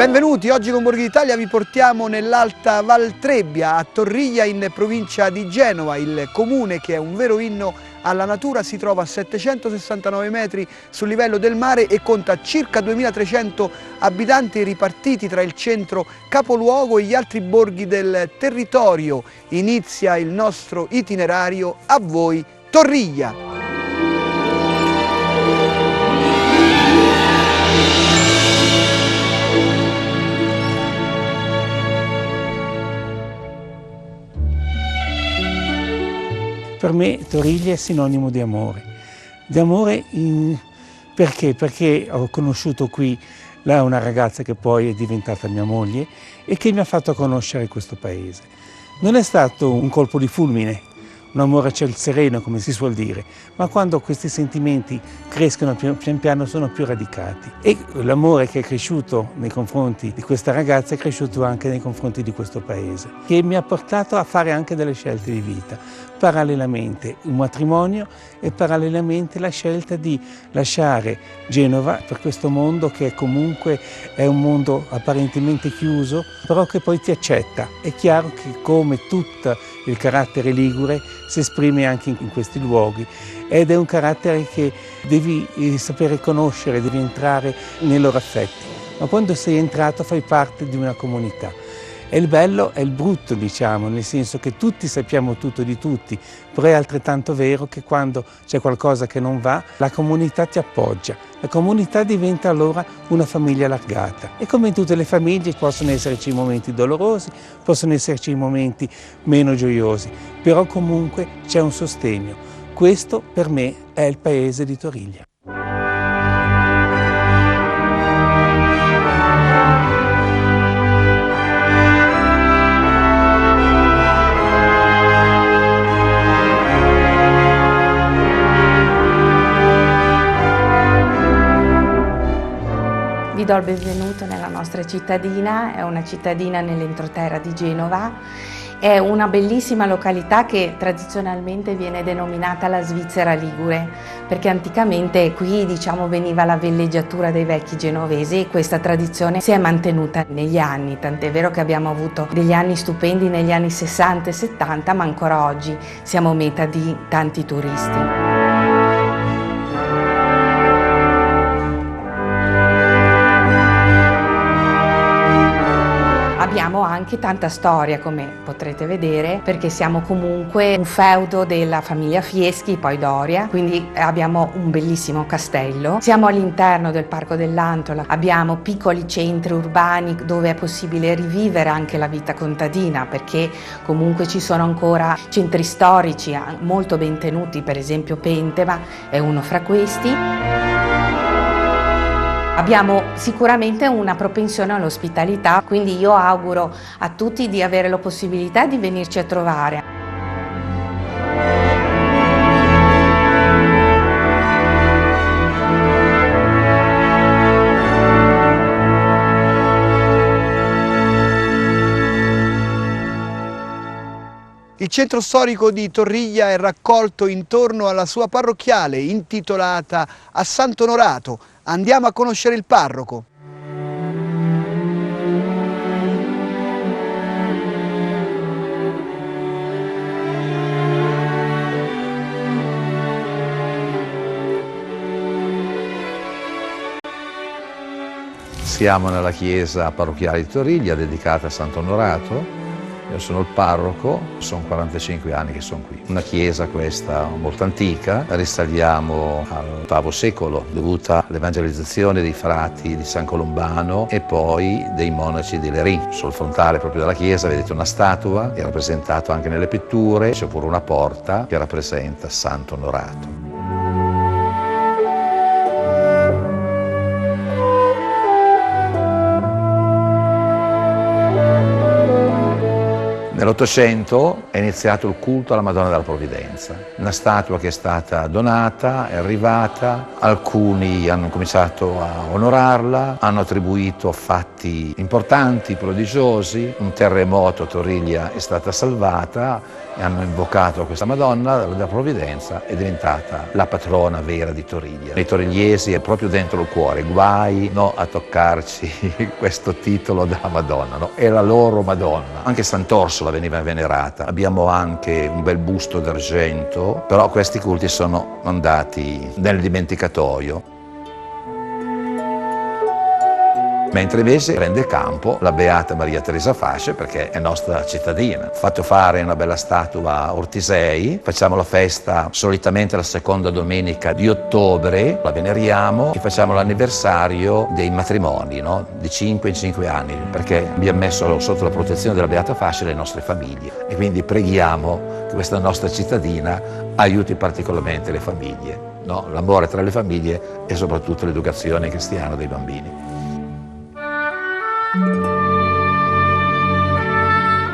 Benvenuti, oggi con Borghi d'Italia vi portiamo nell'Alta Val Trebbia, a Torriglia in provincia di Genova. Il comune, che è un vero inno alla natura, si trova a 769 metri sul livello del mare e conta circa 2300 abitanti ripartiti tra il centro capoluogo e gli altri borghi del territorio. Inizia il nostro itinerario, a voi Torriglia! Per me Torriglia è sinonimo di amore. Perché? Perché ho conosciuto qui una ragazza che poi è diventata mia moglie e che mi ha fatto conoscere questo paese. Non è stato un colpo di fulmine, un amore a ciel sereno, come si suol dire, ma quando questi sentimenti crescono pian piano sono più radicati. E l'amore che è cresciuto nei confronti di questa ragazza è cresciuto anche nei confronti di questo paese, che mi ha portato a fare anche delle scelte di vita. Parallelamente un matrimonio e parallelamente la scelta di lasciare Genova per questo mondo che comunque è un mondo apparentemente chiuso, però che poi ti accetta. È chiaro che come tutto il carattere ligure si esprime anche in questi luoghi ed è un carattere che devi sapere conoscere, devi entrare nei loro affetti, ma quando sei entrato fai parte di una comunità. E il bello è il brutto, diciamo, nel senso che tutti sappiamo tutto di tutti, però è altrettanto vero che quando c'è qualcosa che non va, la comunità ti appoggia. La comunità diventa allora una famiglia allargata. E come in tutte le famiglie possono esserci momenti dolorosi, possono esserci momenti meno gioiosi, però comunque c'è un sostegno. Questo per me è il paese di Torriglia. Vi do il benvenuto nella nostra cittadina, è una cittadina nell'entroterra di Genova, è una bellissima località che tradizionalmente viene denominata la Svizzera Ligure, perché anticamente qui veniva la villeggiatura dei vecchi genovesi e questa tradizione si è mantenuta negli anni, tant'è vero che abbiamo avuto degli anni stupendi negli anni 60 e 70, ma ancora oggi siamo meta di tanti turisti. Abbiamo anche tanta storia, come potrete vedere, perché siamo comunque un feudo della famiglia Fieschi, poi Doria, quindi abbiamo un bellissimo castello. Siamo all'interno del Parco dell'Antola, abbiamo piccoli centri urbani dove è possibile rivivere anche la vita contadina, perché comunque ci sono ancora centri storici molto ben tenuti, per esempio Penteva è uno fra questi. Abbiamo sicuramente una propensione all'ospitalità, quindi io auguro a tutti di avere la possibilità di venirci a trovare. Il centro storico di Torriglia è raccolto intorno alla sua parrocchiale intitolata a Sant'Onorato. Andiamo a conoscere il parroco. Siamo nella chiesa parrocchiale di Torriglia dedicata a Sant'Onorato. Io sono il parroco, sono 45 anni che sono qui. Una chiesa questa molto antica, risaliamo al VIII secolo, dovuta all'evangelizzazione dei frati di San Colombano e poi dei monaci di Lerin. Sul frontale proprio della chiesa vedete una statua, è rappresentato anche nelle pitture, c'è pure una porta che rappresenta Sant'Onorato. Nello Nell'Ottocento è iniziato il culto alla Madonna della Provvidenza, una statua che è stata donata, è arrivata, alcuni hanno cominciato a onorarla, hanno attribuito fatti importanti, prodigiosi, un terremoto a Torriglia è stata salvata e hanno invocato questa Madonna della Provvidenza, è diventata la patrona vera di Torriglia. I torigliesi è proprio dentro il cuore, guai no, a toccarci questo titolo della Madonna, no? È la loro Madonna. Anche Sant'Orsola veniva venerata, abbiamo anche un bel busto d'argento, però questi culti sono andati nel dimenticatoio. Mentre invece prende campo la Beata Maria Teresa Fasce, perché è nostra cittadina. Ho fatto fare una bella statua a Ortisei, facciamo la festa solitamente la seconda domenica di ottobre, la veneriamo e facciamo l'anniversario dei matrimoni, no? Di 5 in 5 anni, perché abbiamo messo sotto la protezione della Beata Fasce le nostre famiglie e quindi preghiamo che questa nostra cittadina aiuti particolarmente le famiglie, no? L'amore tra le famiglie e soprattutto l'educazione cristiana dei bambini.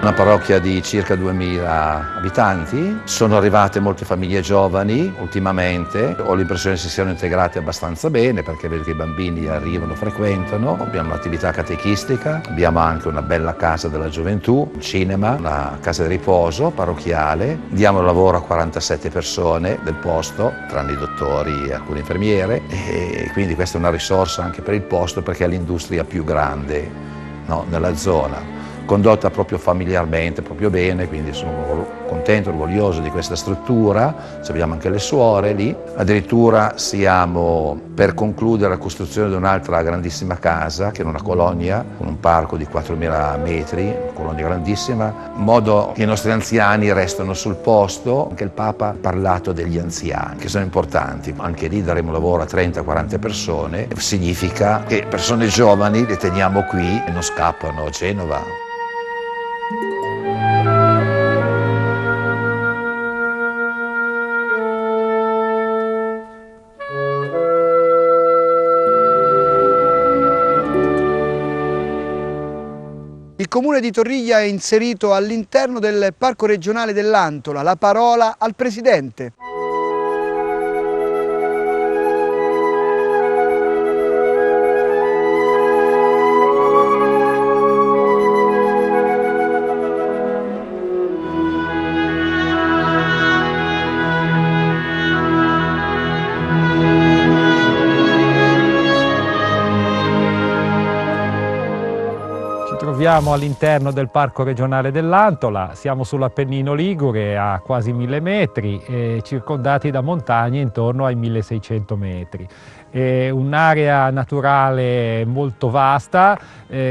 Una parrocchia di circa 2000 abitanti, sono arrivate molte famiglie giovani ultimamente, ho l'impressione che si siano integrate abbastanza bene perché vedo che i bambini arrivano, frequentano, abbiamo un'attività catechistica, abbiamo anche una bella casa della gioventù, un cinema, una casa di riposo parrocchiale, diamo lavoro a 47 persone del posto, tranne i dottori e alcune infermiere, e quindi questa è una risorsa anche per il posto perché è l'industria più grande, no, nella zona. Condotta proprio familiarmente, proprio bene, quindi sono contento, orgoglioso di questa struttura, abbiamo anche le suore lì, addirittura siamo per concludere la costruzione di un'altra grandissima casa, che è una colonia con un parco di 4.000 metri, una colonia grandissima, in modo che i nostri anziani restano sul posto. Anche il Papa ha parlato degli anziani, che sono importanti, anche lì daremo lavoro a 30-40 persone, significa che persone giovani le teniamo qui e non scappano a Genova. Il comune di Torriglia è inserito all'interno del Parco regionale dell'Antola. La parola al presidente. Siamo all'interno del Parco regionale dell'Antola, siamo sull'Appennino Ligure a quasi 1000 metri e circondati da montagne intorno ai 1600 metri. È un'area naturale molto vasta,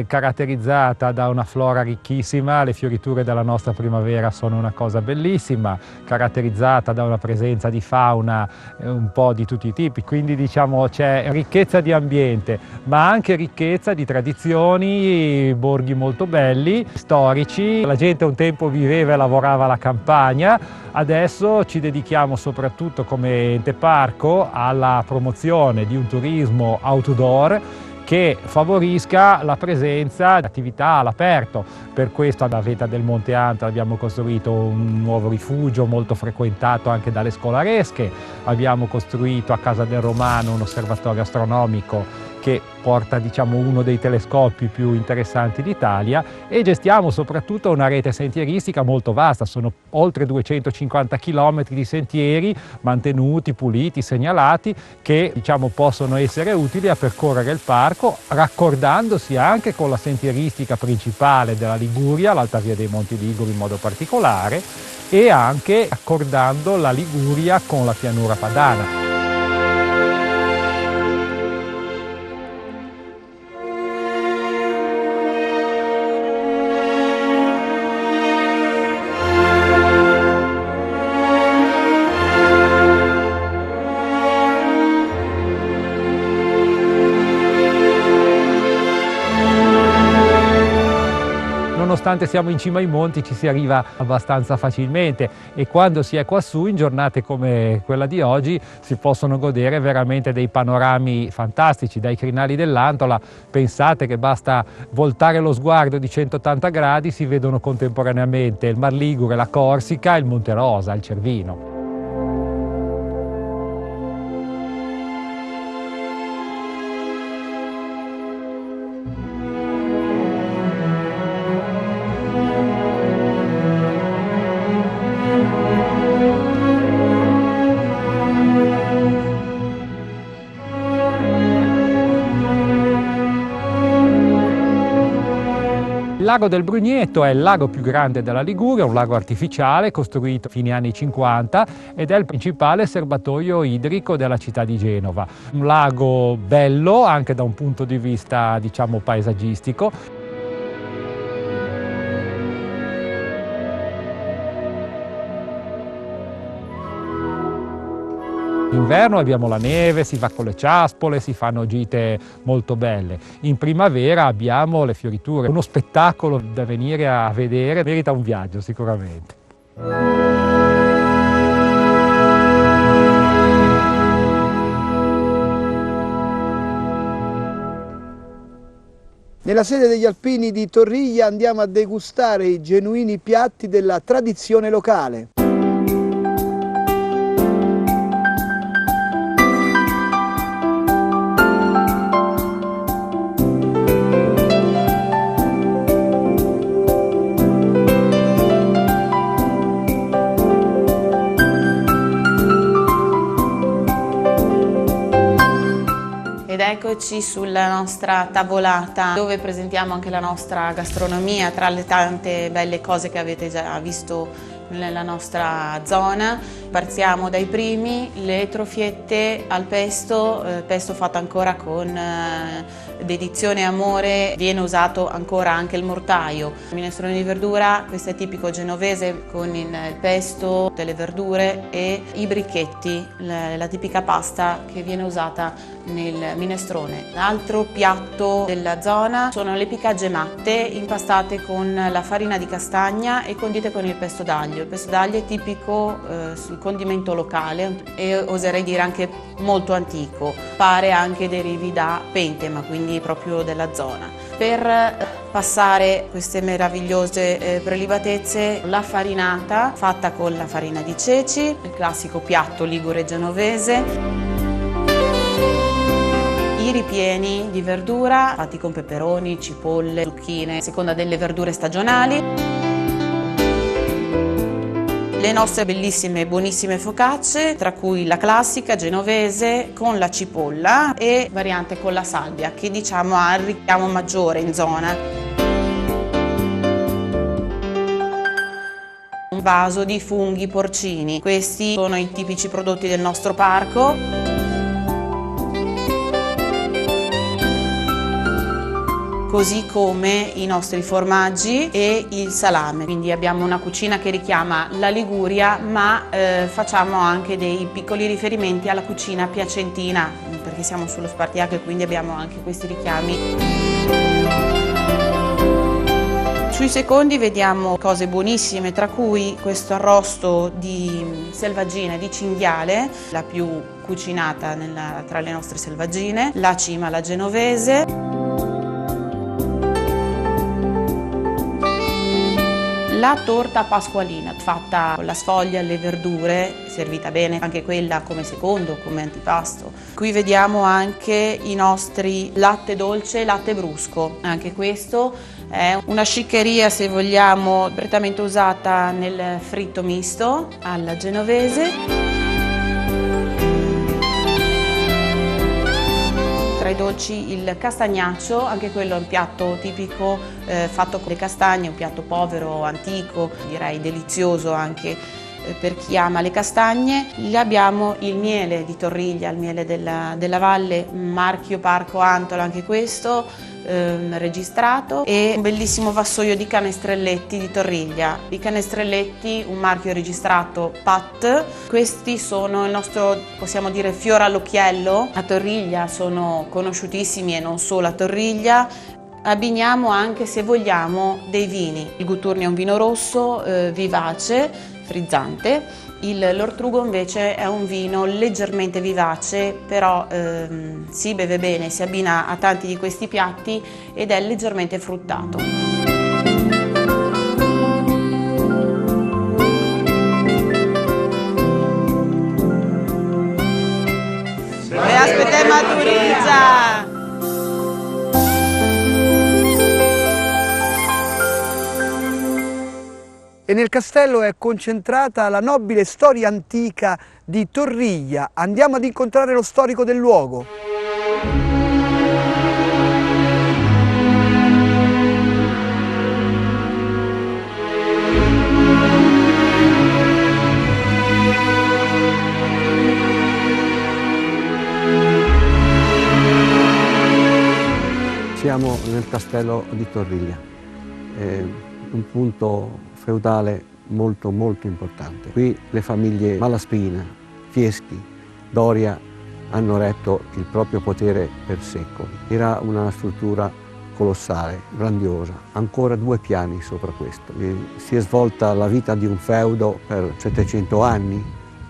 caratterizzata da una flora ricchissima, le fioriture della nostra primavera sono una cosa bellissima, caratterizzata da una presenza di fauna un po' di tutti i tipi, quindi diciamo c'è ricchezza di ambiente, ma anche ricchezza di tradizioni, borghi molto belli, storici. La gente un tempo viveva e lavorava alla campagna, adesso ci dedichiamo soprattutto come ente parco alla promozione di un turismo outdoor che favorisca la presenza di attività all'aperto. Per questo alla vetta del Monte Antola abbiamo costruito un nuovo rifugio molto frequentato anche dalle scolaresche, abbiamo costruito a Casa del Romano un osservatorio astronomico che porta uno dei telescopi più interessanti d'Italia e gestiamo soprattutto una rete sentieristica molto vasta, sono oltre 250 km di sentieri mantenuti, puliti, segnalati che possono essere utili a percorrere il parco raccordandosi anche con la sentieristica principale della Liguria, l'Alta Via dei Monti Liguri in modo particolare, e anche accordando la Liguria con la pianura padana. nonostante siamo in cima ai monti ci si arriva abbastanza facilmente, e quando si è quassù in giornate come quella di oggi si possono godere veramente dei panorami fantastici dai crinali dell'Antola. Pensate che basta voltare lo sguardo di 180 gradi, si vedono contemporaneamente il Mar Ligure, la Corsica e il Monte Rosa, il Cervino. Il lago del Brugneto è il lago più grande della Liguria, un lago artificiale costruito a fine anni 50 ed è il principale serbatoio idrico della città di Genova. Un lago bello anche da un punto di vista, diciamo, paesaggistico. D'inverno abbiamo la neve, si va con le ciaspole, si fanno gite molto belle. In primavera abbiamo le fioriture, uno spettacolo da venire a vedere, merita un viaggio sicuramente. Nella sede degli Alpini di Torriglia andiamo a degustare i genuini piatti della tradizione locale. Ed eccoci sulla nostra tavolata dove presentiamo anche la nostra gastronomia, tra le tante belle cose che avete già visto nella nostra zona. Partiamo dai primi, le troffiette al pesto, pesto fatto ancora con dedizione e amore, viene usato ancora anche il mortaio. Minestrone di verdura, questo è tipico genovese con il pesto, delle verdure e i bricchetti, la tipica pasta che viene usata nel minestrone. L'altro piatto della zona sono le picagge matte impastate con la farina di castagna e condite con il pesto d'aglio. Il pesto d'aglio è tipico sul condimento locale e oserei dire anche molto antico, pare anche derivi da Pentema, quindi proprio della zona. Per passare queste meravigliose prelibatezze, la farinata fatta con la farina di ceci, il classico piatto ligure genovese. I ripieni di verdura fatti con peperoni, cipolle, zucchine, a seconda delle verdure stagionali. Le nostre bellissime e buonissime focacce, tra cui la classica genovese con la cipolla e variante con la salvia, che diciamo ha il richiamo maggiore in zona. Un vaso di funghi porcini, questi sono i tipici prodotti del nostro parco. Così come i nostri formaggi e il salame. Quindi abbiamo una cucina che richiama la Liguria, ma facciamo anche dei piccoli riferimenti alla cucina piacentina, perché siamo sullo Spartiacque e quindi abbiamo anche questi richiami. Sui secondi vediamo cose buonissime, tra cui questo arrosto di selvaggine di cinghiale, la più cucinata tra le nostre selvaggine, la cima alla genovese. La torta pasqualina, fatta con la sfoglia, le verdure, servita bene, anche quella come secondo, come antipasto. Qui vediamo anche i nostri latte dolce e latte brusco. Anche questo è una sciccheria, se vogliamo, prettamente usata nel fritto misto alla genovese. Tra i dolci il castagnaccio, anche quello è un piatto tipico fatto con le castagne, un piatto povero, antico, direi delizioso anche per chi ama le castagne. Lì abbiamo il miele di Torriglia, il miele della valle, marchio Parco Antola, anche questo registrato, e un bellissimo vassoio di canestrelletti di Torriglia. I canestrelletti, un marchio registrato PAT. Questi sono il nostro, possiamo dire, fiore all'occhiello. A Torriglia sono conosciutissimi e non solo a Torriglia. abbiniamo anche, se vogliamo, dei vini. Il Gutturni è un vino rosso, vivace, frizzante. L'Ortrugo invece è un vino leggermente vivace, però si beve bene, si abbina a tanti di questi piatti ed è leggermente fruttato. E aspettiamo a Turizza! E nel castello è concentrata la nobile storia antica di Torriglia. Andiamo ad incontrare lo storico del luogo. Siamo nel castello di Torriglia, un punto feudale molto importante. Qui le famiglie Malaspina, Fieschi, Doria hanno retto il proprio potere per secoli. Era una struttura colossale, grandiosa, ancora 2 piani sopra questo. Si è svolta la vita di un feudo per 700 anni,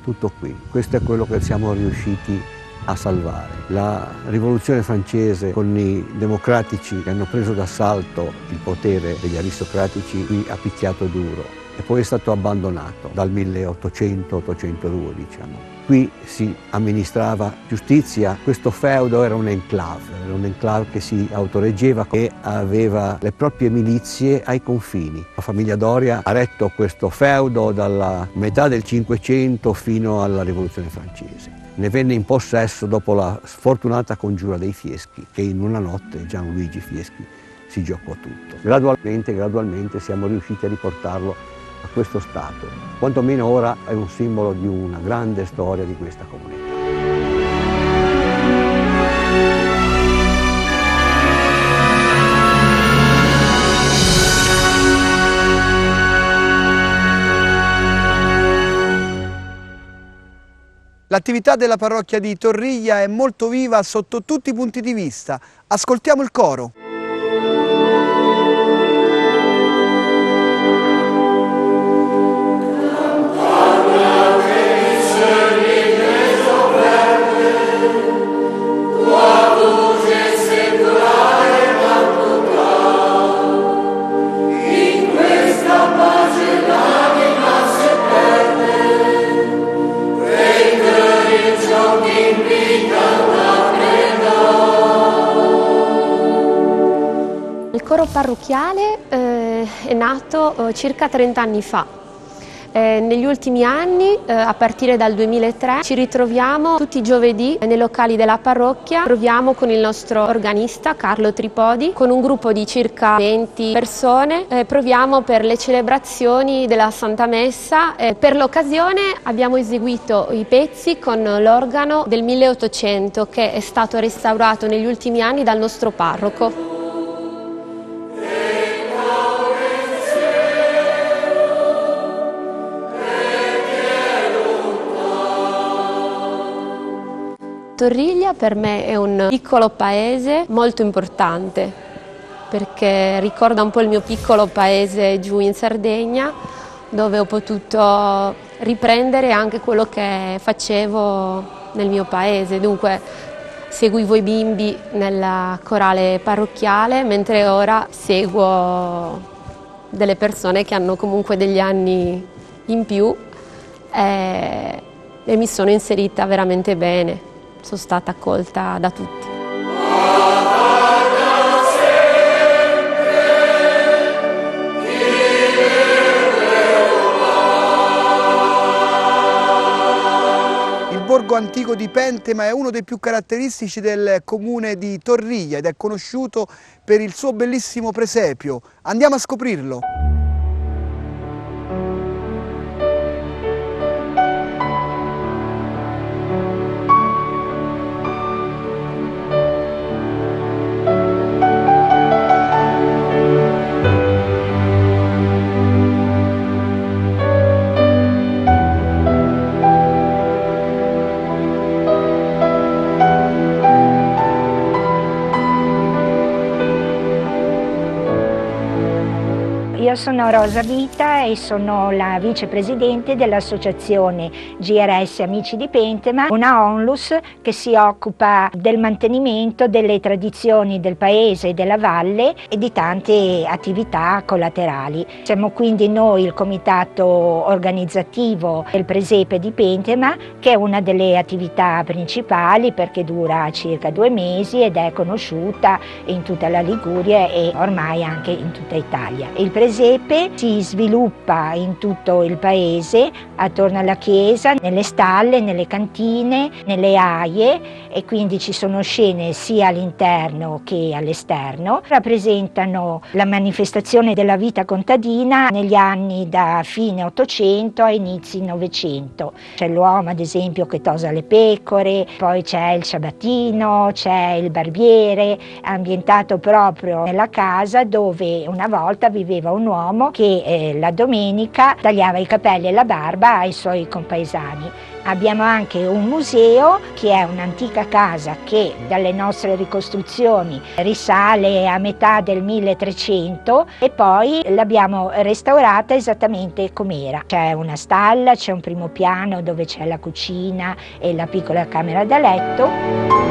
tutto qui. Questo è quello che siamo riusciti a salvare. La rivoluzione francese con i democratici che hanno preso d'assalto il potere degli aristocratici qui ha picchiato duro e poi è stato abbandonato dal 1800-802, diciamo. Qui si amministrava giustizia, questo feudo era un enclave che si autoreggeva e aveva le proprie milizie ai confini. La famiglia Doria ha retto questo feudo dalla metà del Cinquecento fino alla rivoluzione francese. Ne venne in possesso dopo la sfortunata congiura dei Fieschi, che in una notte Gianluigi Fieschi si giocò tutto. Gradualmente siamo riusciti a riportarlo a questo stato. Quantomeno ora è un simbolo di una grande storia di questa comunità. L'attività della parrocchia di Torriglia è molto viva sotto tutti i punti di vista. Ascoltiamo il coro. Il coro parrocchiale è nato circa 30 anni fa. Negli ultimi anni, a partire dal 2003, ci ritroviamo tutti i giovedì nei locali della parrocchia. Proviamo con il nostro organista Carlo Tripodi, con un gruppo di circa 20 persone. Proviamo per le celebrazioni della Santa Messa. Per l'occasione abbiamo eseguito i pezzi con l'organo del 1800 che è stato restaurato negli ultimi anni dal nostro parroco. Torriglia per me è un piccolo paese molto importante perché ricorda un po' il mio piccolo paese giù in Sardegna, dove ho potuto riprendere anche quello che facevo nel mio paese. Dunque seguivo i bimbi nella corale parrocchiale, mentre ora seguo delle persone che hanno comunque degli anni in più e mi sono inserita veramente bene. Sono stata accolta da tutti. Il borgo antico di Pentema è uno dei più caratteristici del comune di Torriglia ed è conosciuto per il suo bellissimo presepio. Andiamo a scoprirlo. io sono Rosa Vita e sono la vicepresidente dell'associazione GRS Amici di Pentema, una onlus che si occupa del mantenimento delle tradizioni del paese e della valle e di tante attività collaterali. Siamo quindi noi il comitato organizzativo del presepe di Pentema, che è una delle attività principali perché dura circa 2 mesi ed è conosciuta in tutta la Liguria e ormai anche in tutta Italia. Il presepe si sviluppa in tutto il paese, attorno alla chiesa, nelle stalle, nelle cantine, nelle aie, e quindi ci sono scene sia all'interno che all'esterno. Rappresentano la manifestazione della vita contadina negli anni da fine 800 a inizi 900. C'è l'uomo ad esempio che tosa le pecore, poi c'è il ciabattino, c'è il barbiere, ambientato proprio nella casa dove una volta viveva un uomo che la domenica tagliava i capelli e la barba ai suoi compaesani. Abbiamo anche un museo che è un'antica casa che dalle nostre ricostruzioni risale a metà del 1300 e poi l'abbiamo restaurata esattamente com'era. C'è una stalla, c'è un primo piano dove c'è la cucina e la piccola camera da letto.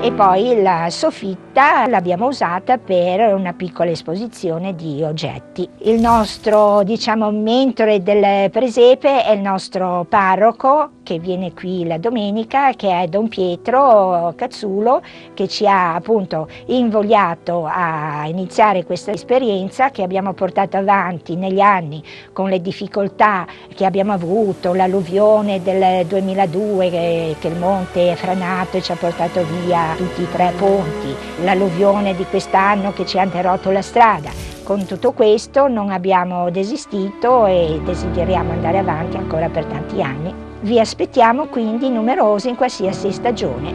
E poi la soffitta l'abbiamo usata per una piccola esposizione di oggetti. Il nostro, mentore del presepe è il nostro parroco che viene qui la domenica, che è Don Pietro Cazzulo, che ci ha appunto invogliato a iniziare questa esperienza che abbiamo portato avanti negli anni con le difficoltà che abbiamo avuto, l'alluvione del 2002 che il monte è franato e ci ha portato via tutti i 3 ponti, l'alluvione di quest'anno che ci ha interrotto la strada. Con tutto questo non abbiamo desistito e desideriamo andare avanti ancora per tanti anni. Vi aspettiamo quindi numerosi in qualsiasi stagione.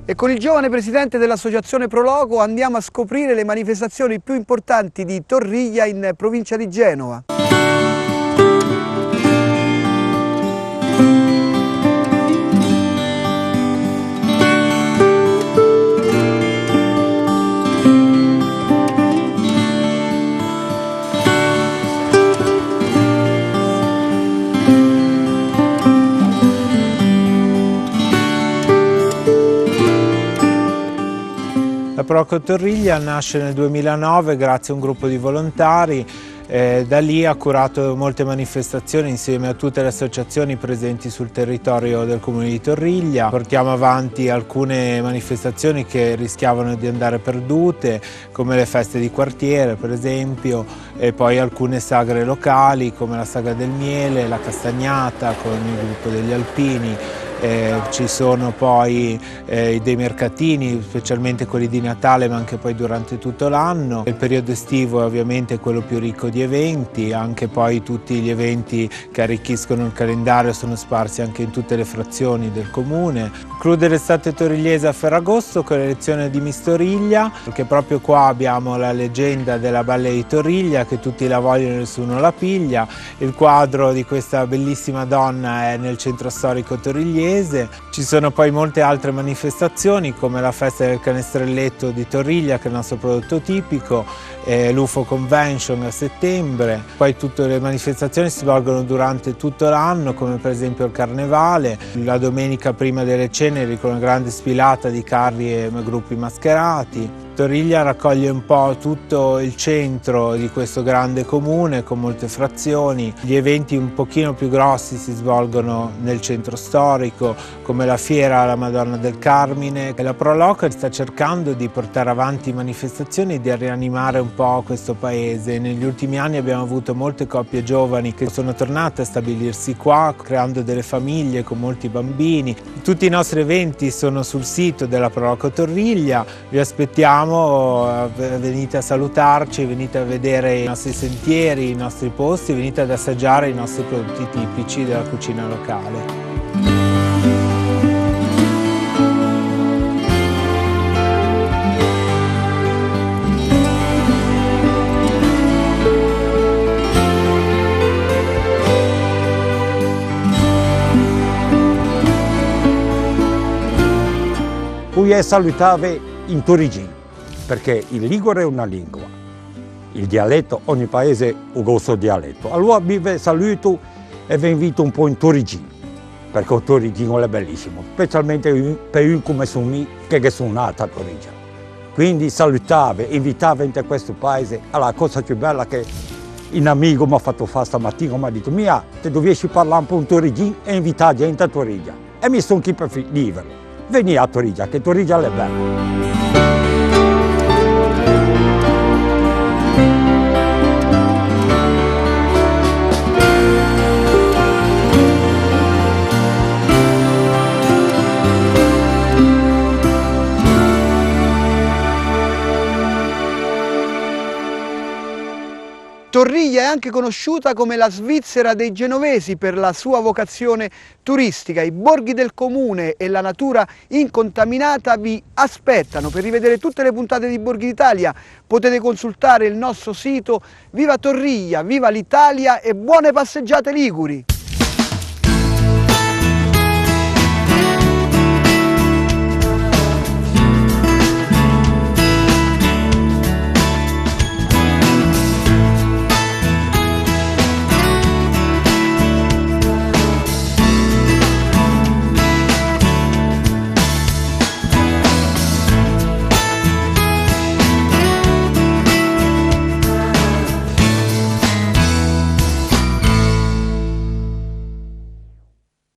E con il giovane presidente dell'associazione Prologo andiamo a scoprire le manifestazioni più importanti di Torriglia in provincia di Genova. La Prologo Torriglia nasce nel 2009 grazie a un gruppo di volontari. Da lì ha curato molte manifestazioni insieme a tutte le associazioni presenti sul territorio del comune di Torriglia. Portiamo avanti alcune manifestazioni che rischiavano di andare perdute, come le feste di quartiere per esempio, e poi alcune sagre locali come la Sagra del Miele, la Castagnata con il gruppo degli Alpini. Ci sono poi dei mercatini, specialmente quelli di Natale, ma anche poi durante tutto l'anno. Il periodo estivo è ovviamente quello più ricco di eventi, anche poi tutti gli eventi che arricchiscono il calendario sono sparsi anche in tutte le frazioni del comune. Conclude l'estate torrigliese a Ferragosto con l'elezione di Miss Torriglia, perché proprio qua abbiamo la leggenda della Balle di Torriglia, che tutti la vogliono e nessuno la piglia. Il quadro di questa bellissima donna è nel centro storico torrigliese. Ci sono poi molte altre manifestazioni come la festa del canestrelletto di Torriglia, che è il nostro prodotto tipico, l'UFO Convention a settembre. Poi tutte le manifestazioni si svolgono durante tutto l'anno, come per esempio il Carnevale, la domenica prima delle ceneri con una grande sfilata di carri e gruppi mascherati. Torriglia raccoglie un po' tutto il centro di questo grande comune con molte frazioni. Gli eventi un pochino più grossi si svolgono nel centro storico, come la fiera alla Madonna del Carmine. La Prologo sta cercando di portare avanti manifestazioni e di rianimare un po' questo paese. Negli ultimi anni abbiamo avuto molte coppie giovani che sono tornate a stabilirsi qua, creando delle famiglie con molti bambini. Tutti i nostri eventi sono sul sito della Prologo Torriglia. Vi aspettiamo, venite a salutarci, venite a vedere i nostri sentieri, i nostri posti, venite ad assaggiare i nostri prodotti tipici della cucina locale. tu è salutare in Torigino, perché il ligure è una lingua, il dialetto, ogni paese ha il suo dialetto. Allora vi saluto e vi invito un po' in Torigino, perché il Torigino è bellissimo, specialmente per un come sono me, che sono nato a Torigino. Quindi salutare, invitare in questo paese, la cosa più bella che un amico mi ha fatto fare stamattina, mi ha detto: Mia, te dovresti parlare un po' in Torigino e invitare gente a Torigino. E mi sono qui per dirvelo. Vieni a Torigino, che Torigino è bella. Torriglia è anche conosciuta come la Svizzera dei genovesi per la sua vocazione turistica. I borghi del comune e la natura incontaminata vi aspettano. Per rivedere tutte le puntate di Borghi d'Italia potete consultare il nostro sito. Viva Torriglia, viva l'Italia e buone passeggiate liguri!